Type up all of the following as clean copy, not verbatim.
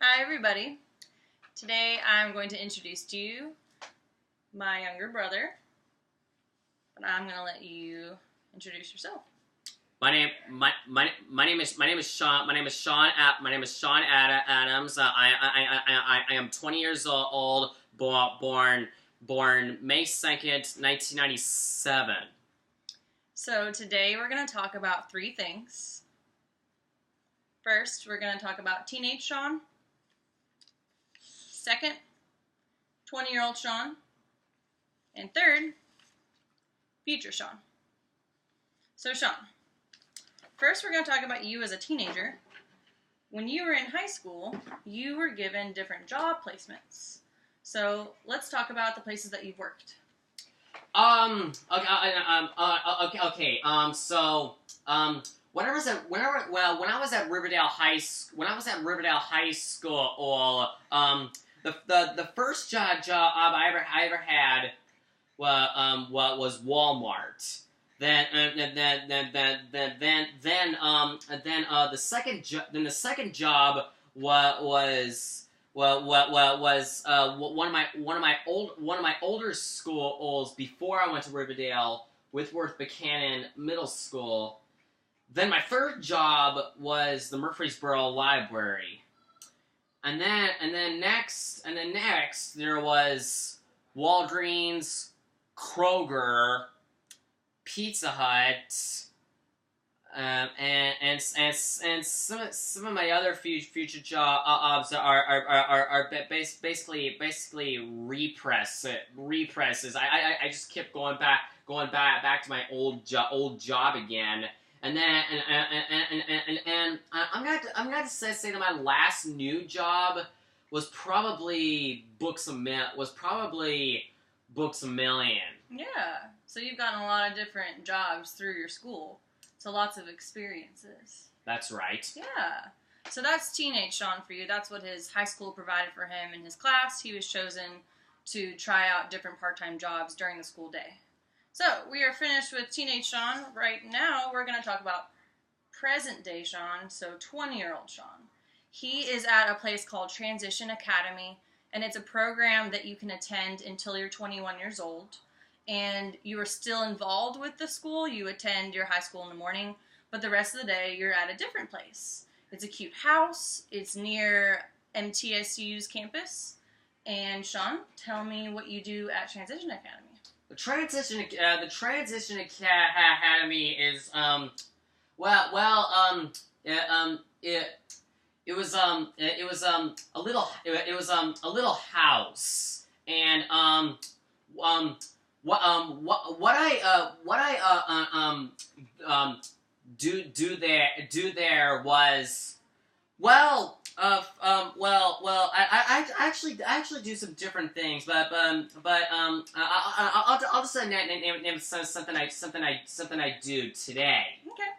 Hi everybody. Today I'm going to introduce to you my younger brother, but I'm going to let you introduce yourself. My name is Sean. My name is Sean Adams. I am 20 years old. Born May 2nd, 1997. So today we're going to talk about three things. First, we're going to talk about teenage Sean. Second, 20-year-old Sean. And third, future Sean. So Sean, first we're going to talk about you as a teenager. When you were in high school, you were given different job placements. So let's talk about the places that you've worked. Okay. When I was at Riverdale High School, the first job I ever had was Walmart. Then the second job was one of my older schools before I went to Riverdale, Whitworth Buchanan Middle School. Then my third job was the Murfreesboro Library, and then next there was Walgreens, Kroger, Pizza Hut, and some of my other future jobs are basically represses. I just kept going back to my old job again. And then I'm gonna have to say that my last new job was probably Books a Million. Yeah, so you've gotten a lot of different jobs through your school. So lots of experiences. That's right. Yeah. So that's teenage Sean for you. That's what his high school provided for him in his class. He was chosen to try out different part-time jobs during the school day. So we are finished with teenage Sean. Right now we're going to talk about present-day Sean, so 20-year-old Sean. He is at a place called Transition Academy, and it's a program that you can attend until you're 21 years old. And you are still involved with the school. You attend your high school in the morning, but the rest of the day you're at a different place. It's a cute house. It's near MTSU's campus. And Sean, tell me what you do at Transition Academy. The Transition Academy is it was a little house, and what I do there was I actually do some different things, but I'll just name something I do today. Okay.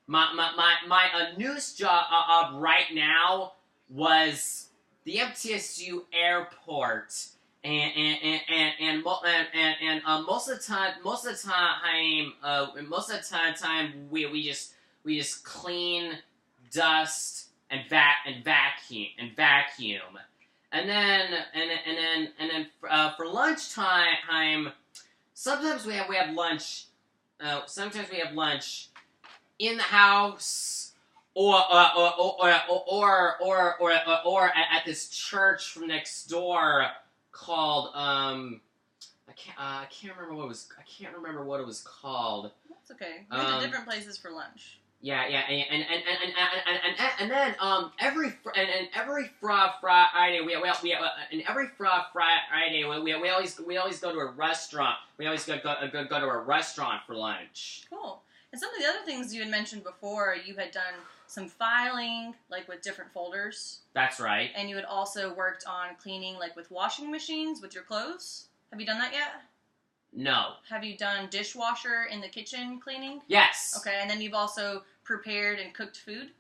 My newest job right now was the MTSU airport, and most of the time we just clean, dust, and vacuum, and then for lunchtime, sometimes we have lunch. Sometimes we have lunch in the house, or at this church from next door called I can't remember what it was called. That's okay. We went to different places for lunch. Yeah, and then every Friday we always go to a restaurant. We always go to a restaurant for lunch. Cool. And some of the other things you had mentioned before, you had done some filing, like with different folders. That's right. And you had also worked on cleaning, like with washing machines with your clothes. Have you done that yet? No. Have you done dishwasher in the kitchen cleaning? Yes. Okay, and then you've also prepared and cooked food?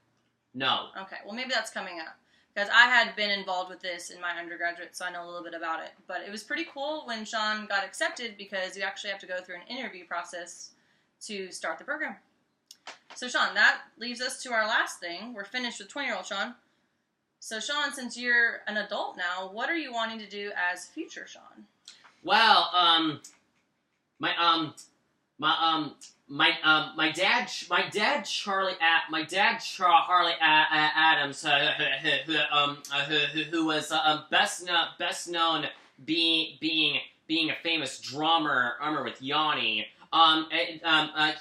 No. Okay, well maybe that's coming up. Because I had been involved with this in my undergraduate, so I know a little bit about it. But it was pretty cool when Sean got accepted because you actually have to go through an interview process to start the program. So, Sean, that leaves us to our last thing. We're finished with 20-year-old Sean. So, Sean, since you're an adult now, what are you wanting to do as future Sean? Well, my dad Charlie Adams, who was best known being a famous drummer with Yanni.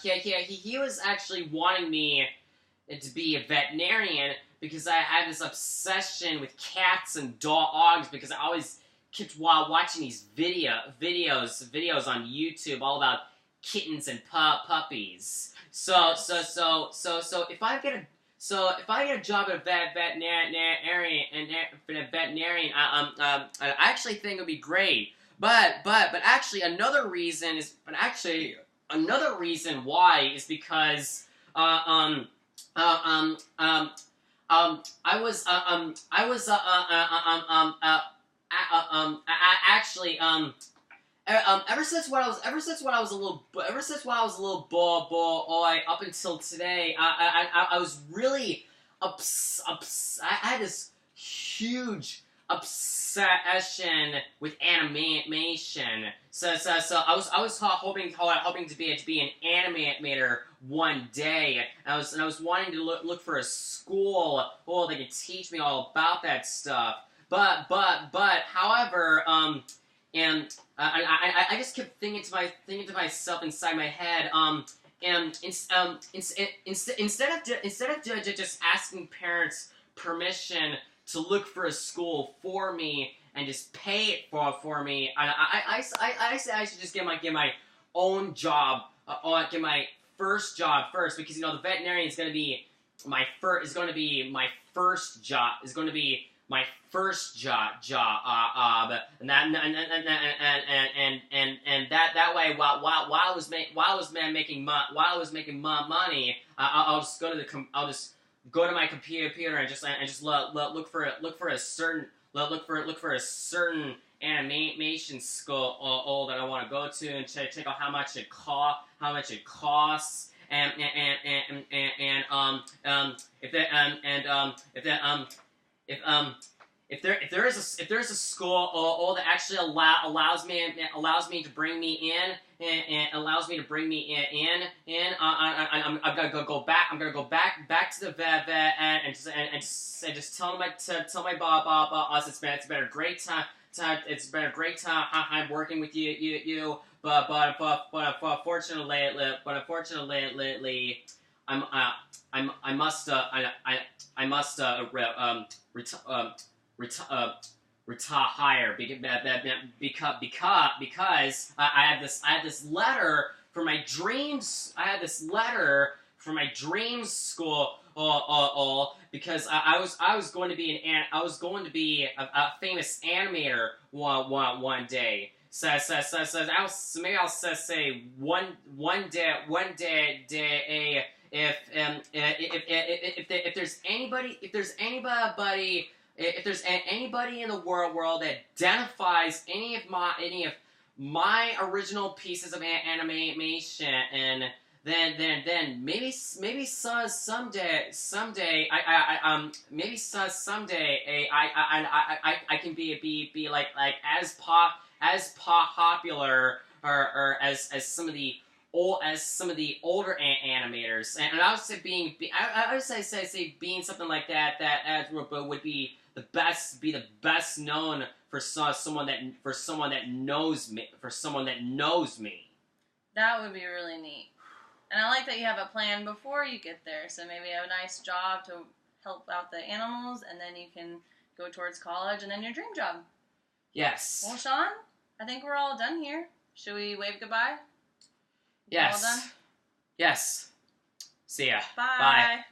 He was actually wanting me to be a veterinarian because I had this obsession with cats and dogs because I always kept watching these videos on YouTube all about kittens and puppies. So if I get a job at a veterinarian, I actually think it would be great. But actually another reason why is because I was actually ever since when I was a little boy up until today, I was really I had this huge obsession with animation. So I was hoping to be an animator one day. And I was wanting to look for a school that could teach me all about that stuff. But however, and I just kept thinking to myself inside my head, and instead of just asking parents permission to look for a school for me and just pay it for me, I said I should just get my own job, get my first job first, because the veterinarian is going to be my first job, and that way, while I was making money, I'll just go to my computer and just look for a certain animation school that I want to go to and check out how much it costs, and if there is a school that actually allows me to bring me in, I'm gonna go back to the vet and just tell my boss it's been a great time. It's been a great time. I'm working with you. But unfortunately, I must retire because I had this letter for my dreams. I had this letter for my dreams school. Because I was going to be a famous animator one day. So maybe I'll say one day if there's anybody in the world that identifies any of my original pieces of animation, and then maybe someday I can be like as popular or as some of the older animators, and I would say I would say being something like that would be the best known for someone that knows me. That would be really neat. And I like that you have a plan before you get there. So maybe have a nice job to help out the animals, and then you can go towards college, and then your dream job. Yes. Well, Sean, I think we're all done here. Should we wave goodbye? Yes. All done? Yes. See ya. Bye. Bye.